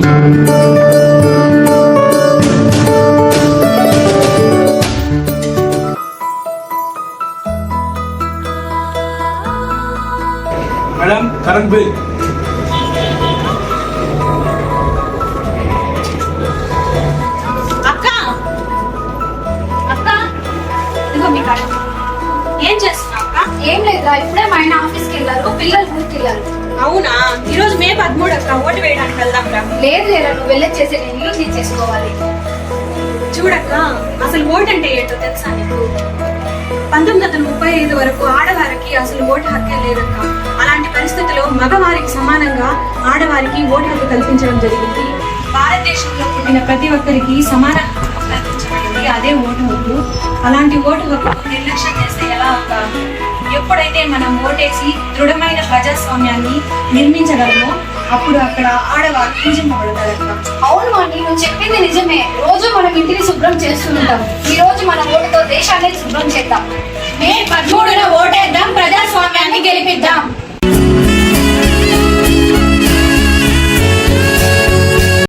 Madam current bill. అక్క అక్క ఇదిగో మీ కాడ ఏం చేస్తున్నావు అక్క? ఏం లేదురా, ఇప్పుడే మా ఆయన ఆఫీస్కి వెళ్ళారు, పిల్లలు ఊరికి వెళ్ళారు. అవునా, ఈరోజు మే 13 అక్క, ఓటు వేయడానికి వెళ్దాంరా. లేదు లేరా, నువ్వు వెళ్ళొచ్చేసి నేను ఇల్లు తీసేసుకోవాలి. చూడక్క, అసలు ఓటు అంటే ఏంటో తెలుసా నీకు? 1935 వరకు ఆడవారికి అసలు ఓటు హక్కే లేదక్క. అలాంటి పరిస్థితుల్లో మగవారికి సమానంగా ఆడవారికి ఓటు హక్కు కల్పించడం జరిగింది. భారతదేశంలో పుట్టిన ప్రతి ఒక్కరికి సమాన హక్కు కల్పించబడింది, అదే ఓటు హక్కు. అలాంటి ఓటు హక్కు నిర్లక్ష్యం చేస్తే ఎలా అక్క? ఎప్పుడైతే మనం ఓటేసి దృఢమైన ప్రజాస్వామ్యాన్ని నిర్మించగలమో అప్పుడు అక్కడ ఆడవారు పూజింపబడతారక్క. అవును వాణి, నువ్వు చెప్పింది నిజమే. రోజు మనం ఇంటిని శుభ్రం చేస్తుంటాం. ఈ రోజు మన ఓటుతో దేశాన్ని శుభ్రం చేద్దాం. మే 13న ఓటేద్దాం, ప్రజాస్వామ్యాన్ని గెలిపిద్దాం.